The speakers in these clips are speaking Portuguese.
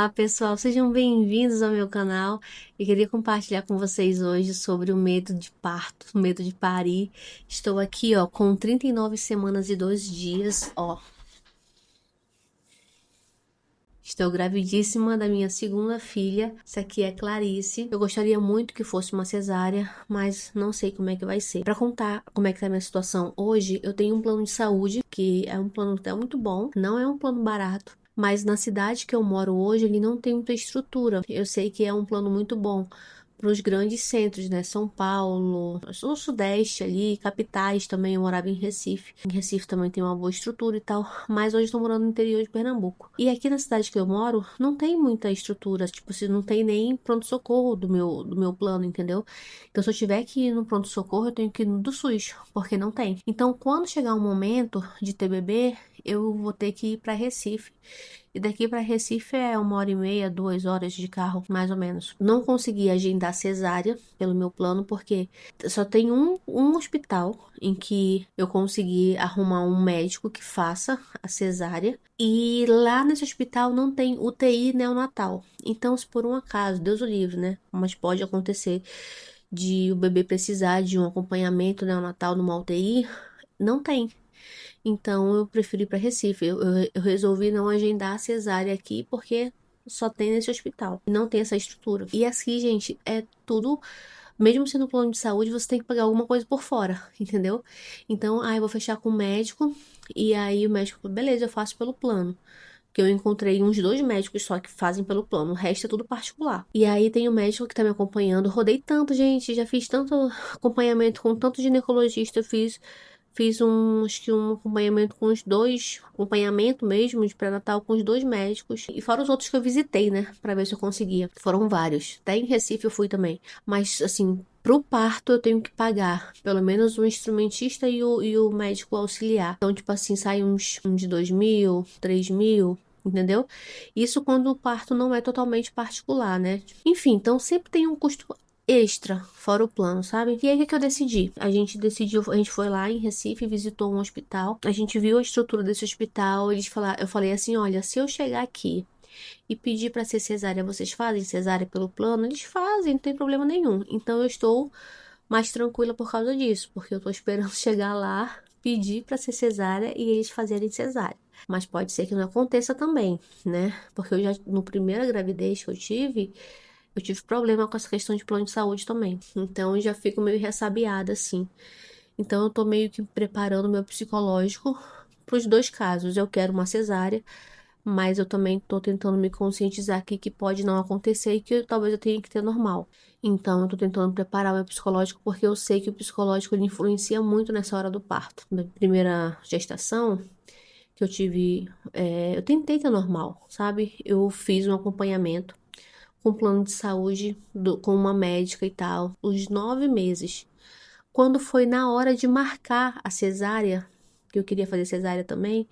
Olá, pessoal, sejam bem-vindos ao meu canal. Eu queria compartilhar com vocês hoje sobre o medo de parto, o medo de parir. Estou aqui, ó, com 39 semanas e 2 dias, ó. Estou gravidíssima da minha segunda filha. Essa aqui é Clarice. Eu gostaria muito que fosse uma cesárea, mas não sei como é que vai ser. Para contar como é que tá a minha situação hoje, eu tenho um plano de saúde, que é um plano até muito bom, não é um plano barato. Mas na cidade que eu moro hoje, ele não tem muita estrutura. Eu sei que é um plano muito bom para os grandes centros, né? São Paulo, o Sudeste ali, capitais também. Eu morava em Recife. Em Recife também tem uma boa estrutura e tal. Mas hoje estou morando no interior de Pernambuco. E aqui na cidade que eu moro, não tem muita estrutura. Tipo, se não tem nem pronto-socorro do meu plano, entendeu? Então, se eu tiver que ir no pronto-socorro, eu tenho que ir no do SUS, porque não tem. Então, quando chegar o momento de ter bebê, eu vou ter que ir para Recife. E daqui para Recife é 1h30, 2 horas de carro, mais ou menos. Não consegui agendar cesárea pelo meu plano, porque só tem um hospital em que eu consegui arrumar um médico que faça a cesárea. E lá nesse hospital não tem UTI neonatal. Então, se por um acaso, Deus o livre, né? Mas pode acontecer de o bebê precisar de um acompanhamento neonatal numa UTI, não tem. Então eu preferi ir para Recife. Eu resolvi não agendar a cesárea aqui porque só tem nesse hospital. Não tem essa estrutura. E assim, gente, é tudo. Mesmo sendo plano de saúde, você tem que pagar alguma coisa por fora, entendeu? Então, eu vou fechar com o médico. E aí o médico falou, beleza, eu faço pelo plano. Que eu encontrei uns 2 médicos só que fazem pelo plano, o resto é tudo particular. E aí tem o médico que tá me acompanhando. Rodei tanto, gente, já fiz tanto acompanhamento com tanto ginecologista, fiz acho que um acompanhamento com os dois, acompanhamento mesmo de pré-natal com os 2 médicos. E fora os outros que eu visitei, né, pra ver se eu conseguia. Foram vários. Até em Recife eu fui também. Mas, assim, pro parto eu tenho que pagar pelo menos o instrumentista e o médico auxiliar. Então, tipo assim, sai uns 2.000, 3.000. Entendeu? Isso quando o parto não é totalmente particular, né? Enfim, então sempre tem um custo extra, fora o plano, sabe? E aí o que que eu decidi? A gente decidiu, a gente foi lá em Recife, visitou um hospital, a gente viu a estrutura desse hospital, eu falei assim, olha, se eu chegar aqui e pedir para ser cesárea, vocês fazem cesárea pelo plano? Eles fazem, não tem problema nenhum. Então eu estou mais tranquila por causa disso, porque eu tô esperando chegar lá, pedir para ser cesárea e eles fazerem cesárea. Mas pode ser que não aconteça também, né? Porque eu já, no primeira gravidez que eu tive problema com essa questão de plano de saúde também. Então eu já fico meio ressabiada, assim. Então eu tô meio que preparando meu psicológico para os 2 casos. Eu quero uma cesárea, mas eu também tô tentando me conscientizar aqui que pode não acontecer e que talvez eu tenha que ter normal. Então eu tô tentando preparar meu psicológico porque eu sei que o psicológico ele influencia muito nessa hora do parto. Na primeira gestação que eu tive, eu tentei ter normal, sabe? Eu fiz um acompanhamento com plano de saúde com uma médica e tal, os 9 meses. Quando foi na hora de marcar a cesárea, que eu queria fazer cesárea também,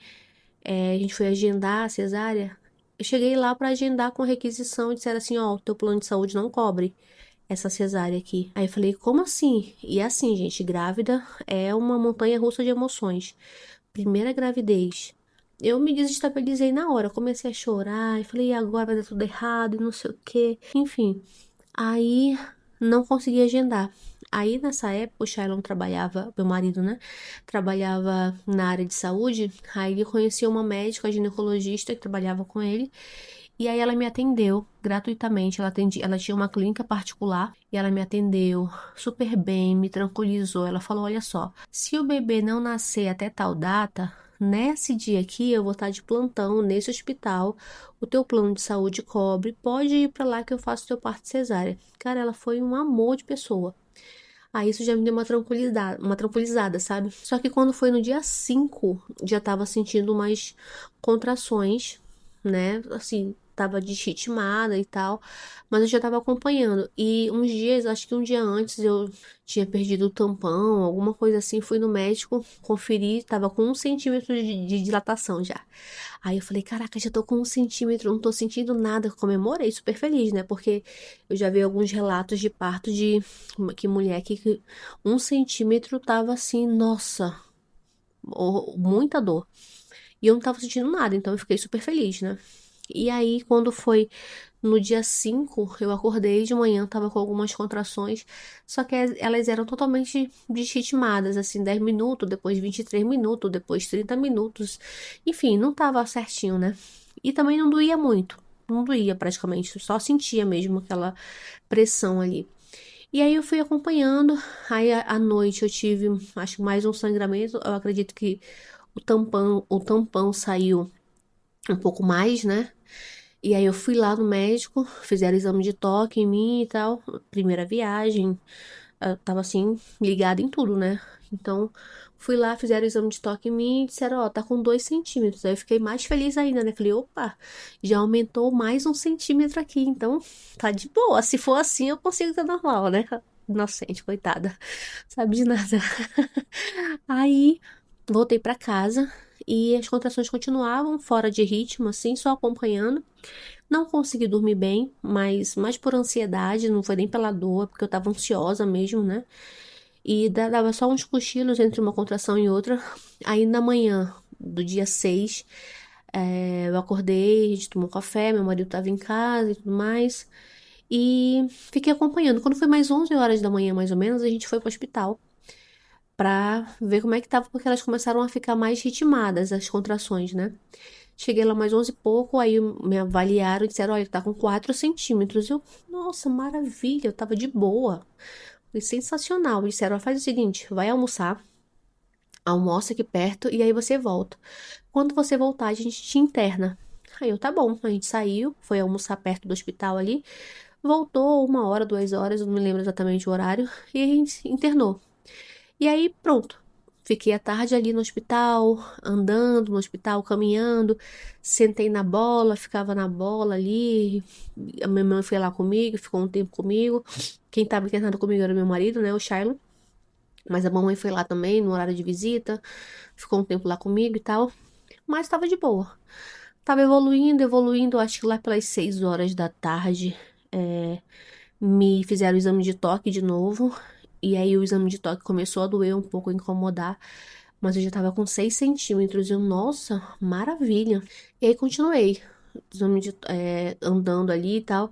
a gente foi agendar a cesárea. Eu cheguei lá para agendar com requisição e disseram assim, ó, o teu plano de saúde não cobre essa cesárea aqui. Aí eu falei, como assim? E é assim, gente, grávida é uma montanha-russa de emoções. Primeira gravidez. Eu me desestabilizei na hora, comecei a chorar, e falei, e agora vai dar tudo errado, e não sei o quê. Enfim, aí não consegui agendar. Aí nessa época o Shailon trabalhava, meu marido, né? Trabalhava na área de saúde. Aí ele conhecia uma médica, a ginecologista que trabalhava com ele. E aí ela me atendeu gratuitamente. Ela tinha uma clínica particular e ela me atendeu super bem, me tranquilizou. Ela falou: olha só, se o bebê não nascer até tal data, nesse dia aqui eu vou estar de plantão nesse hospital. O teu plano de saúde cobre, pode ir pra lá que eu faço teu parto cesárea. Cara, ela foi um amor de pessoa. Aí isso já me deu uma tranquilizada, sabe? Só que quando foi no dia 5, já tava sentindo umas contrações, né? Assim, tava desritimada e tal, mas eu já tava acompanhando. E uns dias, acho que um dia antes, eu tinha perdido o tampão, alguma coisa assim. Fui no médico, conferi, tava com 1 centímetro de dilatação já. Aí eu falei, caraca, já tô com 1 centímetro, não tô sentindo nada. Comemorei, super feliz, né? Porque eu já vi alguns relatos de parto de que mulher que 1 centímetro tava assim, nossa, muita dor. E eu não tava sentindo nada, então eu fiquei super feliz, né? E aí, quando foi no dia 5, eu acordei de manhã, tava com algumas contrações, só que elas eram totalmente desritmadas, assim, 10 minutos, depois 23 minutos, depois 30 minutos. Enfim, não tava certinho, né? E também não doía muito, não doía praticamente, só sentia mesmo aquela pressão ali. E aí eu fui acompanhando, aí à noite eu tive, acho que mais um sangramento, eu acredito que o tampão saiu um pouco mais, né? E aí eu fui lá no médico, fizeram exame de toque em mim e tal. Primeira viagem, eu tava assim, ligada em tudo, né? Então, fui lá, fizeram exame de toque em mim e disseram, ó, tá com 2 centímetros. Aí eu fiquei mais feliz ainda, né? Falei, opa, já aumentou mais 1 centímetro aqui, então tá de boa. Se for assim, eu consigo estar normal, né? Inocente, coitada. Sabe de nada. Aí, voltei pra casa e as contrações continuavam fora de ritmo, assim, só acompanhando. Não consegui dormir bem, mas mais por ansiedade, não foi nem pela dor, porque eu tava ansiosa mesmo, né? E dava só uns cochilos entre uma contração e outra. Aí na manhã do dia 6, eu acordei, a gente tomou café, meu marido tava em casa e tudo mais. E fiquei acompanhando. Quando foi mais 11 horas da manhã, mais ou menos, a gente foi pro hospital pra ver como é que tava, porque elas começaram a ficar mais ritmadas, as contrações, né? Cheguei lá mais 11 e pouco, aí me avaliaram e disseram, olha, tá com 4 centímetros. Eu, nossa, maravilha, eu tava de boa. Foi sensacional. Disseram, ó, faz o seguinte, vai almoçar, almoça aqui perto e aí você volta. Quando você voltar, a gente te interna. Aí eu, tá bom. A gente saiu, foi almoçar perto do hospital ali, voltou 1 hora, 2 horas, eu não me lembro exatamente o horário, e a gente internou. E aí, pronto. Fiquei a tarde ali no hospital, andando no hospital, caminhando. Sentei na bola, ficava na bola ali. A minha mãe foi lá comigo, ficou um tempo comigo. Quem estava internado comigo era meu marido, né, o Shiloh. Mas a mamãe foi lá também, no horário de visita. Ficou um tempo lá comigo e tal. Mas estava de boa. Tava evoluindo, evoluindo. Acho que lá pelas 6 horas da tarde, me fizeram o exame de toque de novo. E aí o exame de toque começou a doer um pouco, a incomodar. Mas eu já tava com 6 centímetros. Eu, nossa, maravilha. E aí continuei. Andando ali e tal.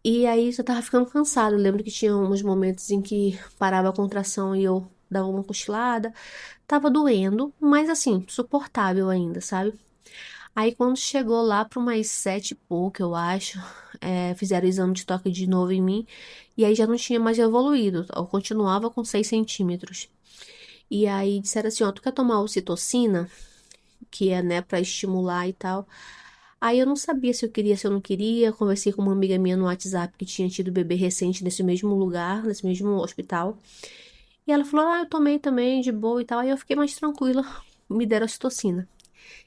E aí eu tava ficando cansada. Eu lembro que tinha uns momentos em que parava a contração e eu dava uma cochilada. Tava doendo, mas assim, suportável ainda, sabe? Aí quando chegou lá para umas 7 e pouco, eu acho, fizeram o exame de toque de novo em mim. E aí já não tinha mais evoluído. Eu continuava com 6 centímetros. E aí disseram assim, ó, tu quer tomar ocitocina? Que é, né, pra estimular e tal. Aí eu não sabia se eu queria, se eu não queria. Conversei com uma amiga minha no WhatsApp que tinha tido bebê recente nesse mesmo lugar, nesse mesmo hospital. E ela falou, eu tomei também, de boa e tal. Aí eu fiquei mais tranquila. Me deram ocitocina.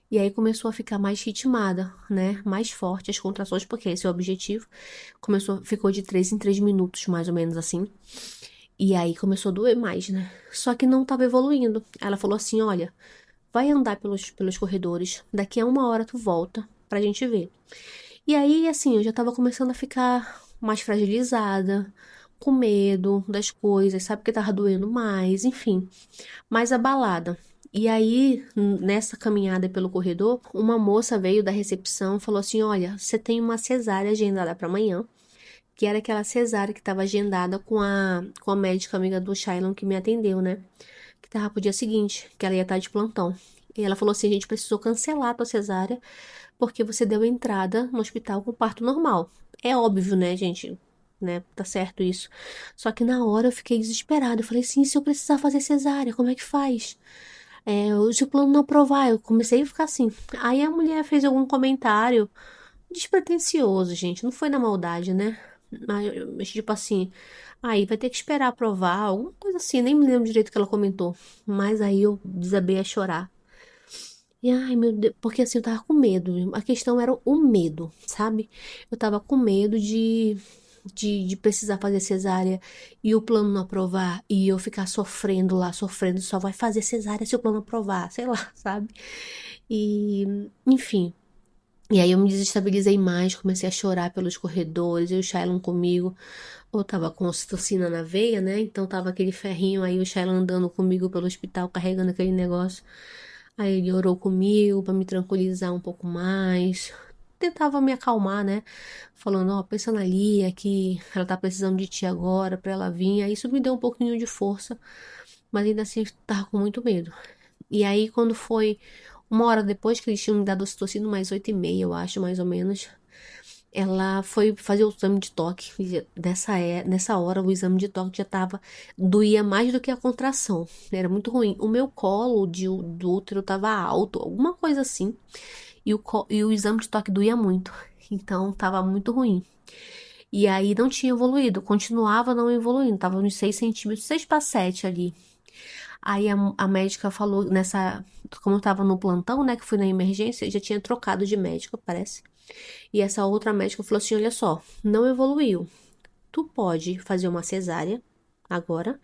E aí começou a ficar mais ritmada, né? Mais forte as contrações, porque esse é o objetivo. Ficou de 3 em 3 minutos, mais ou menos assim. E aí começou a doer mais, né? Só que não tava evoluindo. Ela falou assim: olha, vai andar pelos corredores, daqui a 1 hora tu volta pra gente ver. E aí, assim, eu já tava começando a ficar mais fragilizada, com medo das coisas, sabe? Que tava doendo mais, enfim, mais abalada. E aí, nessa caminhada pelo corredor, uma moça veio da recepção e falou assim: olha, você tem uma cesárea agendada para amanhã, que era aquela cesárea que estava agendada com a médica amiga do Shailon que me atendeu, né? Que tava pro dia seguinte, que ela ia estar de plantão. E ela falou assim: a gente precisou cancelar a tua cesárea porque você deu entrada no hospital com parto normal. É óbvio, né, gente? Né? Tá certo isso. Só que na hora eu fiquei desesperada. Eu falei assim: se eu precisar fazer cesárea, como é que faz? Se o plano não aprovar, eu comecei a ficar assim. Aí a mulher fez algum comentário despretensioso, gente. Não foi na maldade, né? Mas, tipo assim, aí vai ter que esperar aprovar, alguma coisa assim. Nem me lembro direito o que ela comentou. Mas aí eu desabei a chorar. E ai, meu Deus, porque assim, eu tava com medo. A questão era o medo, sabe? Eu tava com medo de precisar fazer cesárea e o plano não aprovar e eu ficar sofrendo lá, sofrendo, só vai fazer cesárea se o plano aprovar, sei lá, sabe? E, enfim. E aí eu me desestabilizei mais, comecei a chorar pelos corredores, e o Shailon comigo. Eu tava com ocitocina na veia, né? Então tava aquele ferrinho aí, o Shailon andando comigo pelo hospital, carregando aquele negócio. Aí ele orou comigo pra me tranquilizar um pouco mais. tentava me acalmar, né? Falando, ó, pensa na Lia, que ela tá precisando de ti agora, pra ela vir. Aí isso me deu um pouquinho de força, mas ainda assim eu tava com muito medo. E aí, quando foi 1 hora depois que eles tinham me dado o citocino, mais 8h30, eu acho, mais ou menos, ela foi fazer o exame de toque. E nessa hora, o exame de toque já tava. Doía mais do que a contração. Era muito ruim. O meu colo do útero tava alto, alguma coisa assim. E o exame de toque doía muito. Então, tava muito ruim. E aí, não tinha evoluído. Continuava não evoluindo. Tava uns 6 centímetros, 6 para 7 ali. Aí a médica falou nessa. Como eu tava no plantão, né? Que fui na emergência, já tinha trocado de médica, parece. E essa outra médica falou assim: olha só, não evoluiu. Tu pode fazer uma cesárea agora,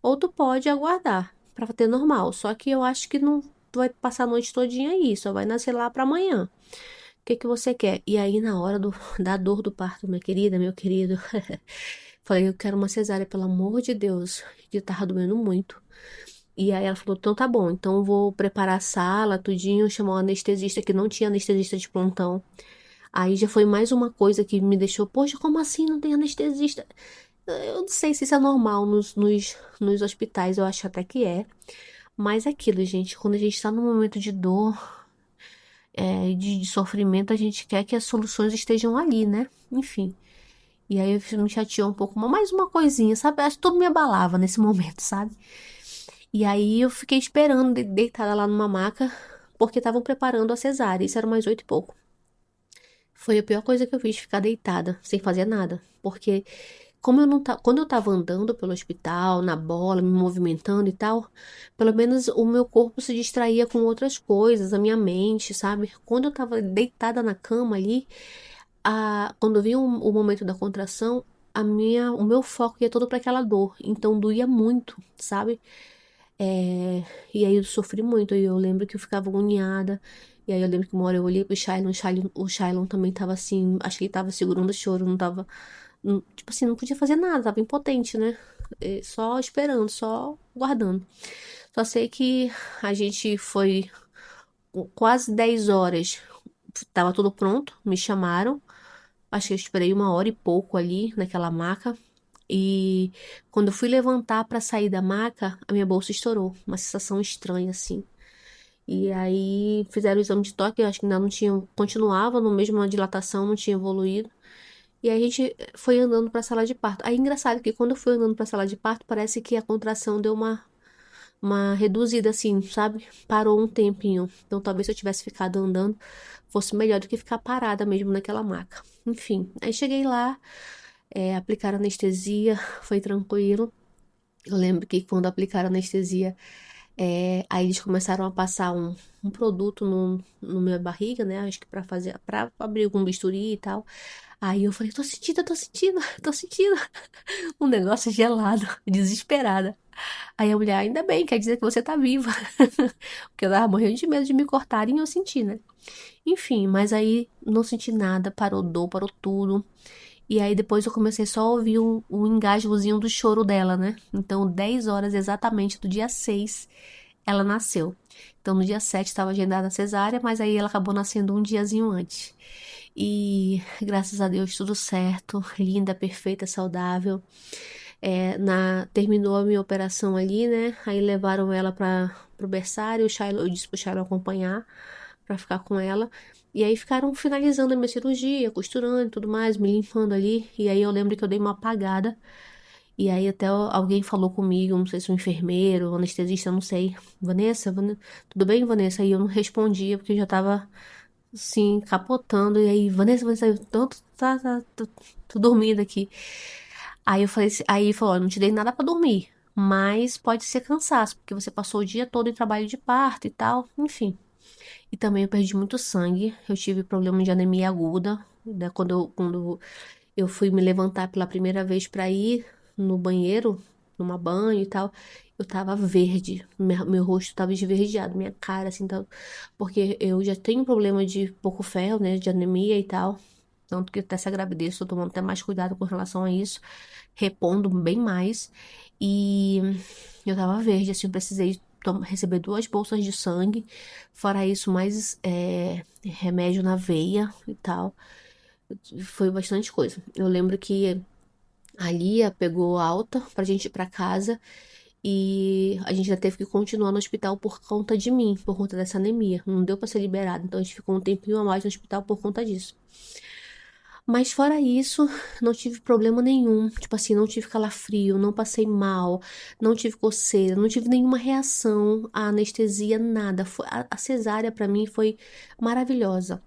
ou tu pode aguardar pra ter normal. Só que eu acho que não tu vai passar a noite todinha aí, só vai nascer lá pra amanhã. O que que você quer? E aí, na hora da dor do parto, minha querida, meu querido, falei: eu quero uma cesárea, pelo amor de Deus, que tava doendo muito. E aí ela falou, então tá bom, então eu vou preparar a sala, tudinho, chamar um anestesista, que não tinha anestesista de plantão. Aí já foi mais uma coisa que me deixou, poxa, como assim não tem anestesista? Eu não sei se isso é normal nos hospitais, eu acho até que é. Mas é aquilo, gente, quando a gente tá num momento de dor, de sofrimento, a gente quer que as soluções estejam ali, né? Enfim. E aí me chateou um pouco, mas mais uma coisinha, sabe? Acho que tudo me abalava nesse momento, sabe? E aí eu fiquei esperando, deitada lá numa maca, porque estavam preparando a cesárea. Isso era mais 8 e pouco. Foi a pior coisa que eu fiz, ficar deitada, sem fazer nada. Porque como eu não tá, quando eu tava andando pelo hospital, na bola, me movimentando e tal, pelo menos o meu corpo se distraía com outras coisas, a minha mente, sabe? Quando eu tava deitada na cama ali, quando eu vi o momento da contração, o meu foco ia todo para aquela dor. Então doía muito, sabe? É, e aí eu sofri muito, e eu lembro que eu ficava agoniada, e aí eu lembro que uma hora eu olhei pro Shailon, o Shailon também tava assim, acho que ele tava segurando o choro, não tava, tipo assim, não podia fazer nada, tava impotente, né? Só esperando, só guardando. Só sei que a gente foi quase 10 horas, tava tudo pronto, me chamaram, acho que eu esperei 1 hora e pouco ali naquela maca. E quando eu fui levantar para sair da maca, a minha bolsa estourou. Uma sensação estranha, assim. E aí fizeram o exame de toque, eu acho que ainda não tinha. Continuava no mesmo dilatação, não tinha evoluído. E aí a gente foi andando para a sala de parto. Aí engraçado que quando eu fui andando para a sala de parto, parece que a contração deu uma reduzida, assim, sabe? Parou um tempinho. Então talvez se eu tivesse ficado andando, fosse melhor do que ficar parada mesmo naquela maca. Enfim, aí cheguei lá. Aplicaram anestesia, foi tranquilo. Eu lembro que quando aplicaram anestesia, aí eles começaram a passar um produto no minha barriga, né? Acho que para abrir algum bisturi e tal. Aí eu falei, tô sentindo, tô sentindo, tô sentindo um negócio gelado, desesperada. Aí a mulher, ainda bem, quer dizer que você tá viva. Porque eu tava morrendo de medo de me cortarem e eu senti, né? Enfim, mas aí não senti nada, parou dor, parou tudo. E aí depois eu comecei só a ouvir o engasgozinho do choro dela, né? Então, 10 horas exatamente do dia 6, ela nasceu. Então, no dia 7 estava agendada a cesárea, mas aí ela acabou nascendo um diazinho antes. E graças a Deus tudo certo, linda, perfeita, saudável. Terminou a minha operação ali, né? Aí levaram ela para pro berçário, eu disse pro Shiloh acompanhar para ficar com ela. E aí ficaram finalizando a minha cirurgia, costurando e tudo mais, me limpando ali. E aí eu lembro que eu dei uma apagada. E aí até alguém falou comigo, não sei se um enfermeiro, um anestesista, não sei. Vanessa, tudo bem, Vanessa? E eu não respondia, porque eu já tava, assim, capotando. E aí, Vanessa, eu tô dormindo aqui. Aí eu falei, aí ele falou, ó, não te dei nada pra dormir. Mas pode ser cansaço, porque você passou o dia todo em trabalho de parto e tal, enfim. E também eu perdi muito sangue. Eu tive problema de anemia aguda, né? Quando eu fui me levantar pela primeira vez para ir no banheiro, tomar banho e tal, eu tava verde. Meu rosto tava esverdeado, minha cara assim, tava... porque eu já tenho problema de pouco ferro, né? De anemia e tal. Tanto que até essa gravidez, tô tomando até mais cuidado com relação a isso, repondo bem mais. E eu tava verde, assim, eu precisei receber 2 bolsas de sangue, fora isso, mais remédio na veia e tal. Foi bastante coisa. Eu lembro que a Lia pegou alta pra gente ir pra casa e a gente já teve que continuar no hospital por conta de mim, por conta dessa anemia. Não deu pra ser liberado, então a gente ficou um tempinho a mais no hospital por conta disso. Mas fora isso, não tive problema nenhum. Tipo assim, não tive calafrio, não passei mal, não tive coceira, não tive nenhuma reação à anestesia, nada. A cesárea pra mim foi maravilhosa.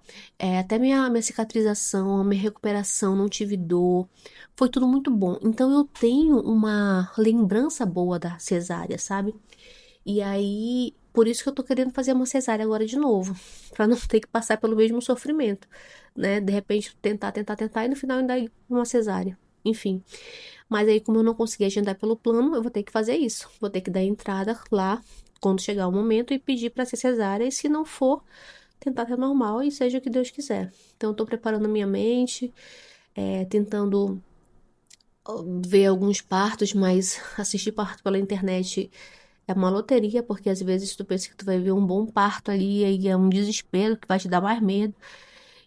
Até minha cicatrização, a minha recuperação, não tive dor. Foi tudo muito bom. Então eu tenho uma lembrança boa da cesárea, sabe? E aí, por isso que eu tô querendo fazer uma cesárea agora de novo, pra não ter que passar pelo mesmo sofrimento, né? De repente tentar e no final ainda ir pra uma cesárea. Enfim. Mas aí, como eu não consegui agendar pelo plano, eu vou ter que fazer isso. Vou ter que dar entrada lá quando chegar o momento e pedir pra ser cesárea. E se não for, tentar ter normal e seja o que Deus quiser. Então, eu tô preparando a minha mente, tentando ver alguns partos, mas assistir parto pela internet é uma loteria, porque às vezes tu pensa que tu vai ver um bom parto ali e é um desespero que vai te dar mais medo.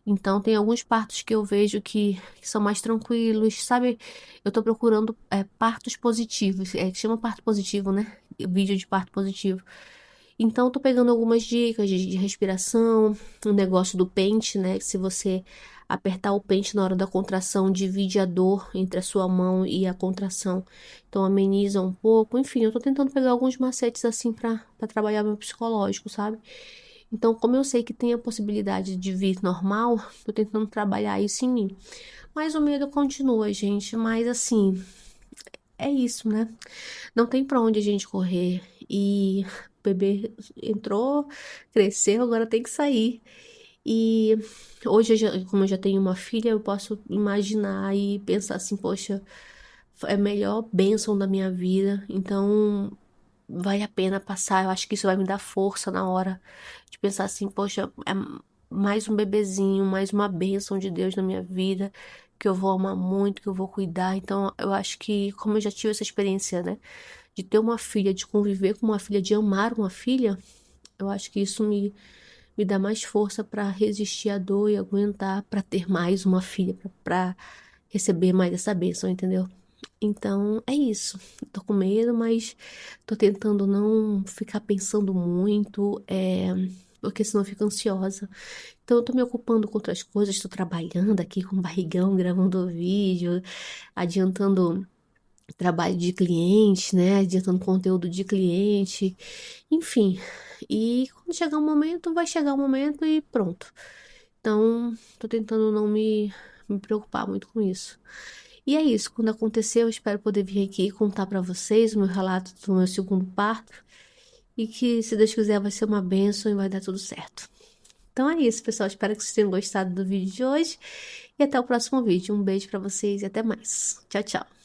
Então tem alguns partos que eu vejo que são mais tranquilos, sabe? Eu tô procurando partos positivos, que chama parto positivo, né? Vídeo de parto positivo. Então, tô pegando algumas dicas de respiração, o negócio do pente, né? Que se você apertar o pente na hora da contração, divide a dor entre a sua mão e a contração. Então, ameniza um pouco. Enfim, eu tô tentando pegar alguns macetes assim pra trabalhar meu psicológico, sabe? Então, como eu sei que tem a possibilidade de vir normal, tô tentando trabalhar isso em mim. Mas o medo continua, gente. Mas assim, é isso, né? Não tem pra onde a gente correr. E o bebê entrou, cresceu, agora tem que sair. E hoje, como eu já tenho uma filha, eu posso imaginar e pensar assim, poxa, é a melhor bênção da minha vida. Então, vale a pena passar. Eu acho que isso vai me dar força na hora de pensar assim, poxa, é mais um bebezinho, mais uma bênção de Deus na minha vida, que eu vou amar muito, que eu vou cuidar. Então, eu acho que, como eu já tive essa experiência, né, de ter uma filha, de conviver com uma filha, de amar uma filha, eu acho que isso me dá mais força para resistir à dor e aguentar para ter mais uma filha, para receber mais essa bênção, entendeu? Então é isso. Tô com medo, mas tô tentando não ficar pensando muito, porque senão eu fico ansiosa. Então eu tô me ocupando com outras coisas, tô trabalhando aqui com barrigão, gravando vídeo, adiantando trabalho de cliente, né? Adiantando conteúdo de cliente, enfim. E quando chegar o momento, vai chegar o momento e pronto. Então, tô tentando não me preocupar muito com isso. E é isso, quando acontecer, eu espero poder vir aqui contar pra vocês o meu relato do meu segundo parto. E que, se Deus quiser, vai ser uma bênção e vai dar tudo certo. Então é isso, pessoal. Espero que vocês tenham gostado do vídeo de hoje. E até o próximo vídeo. Um beijo pra vocês e até mais. Tchau, tchau.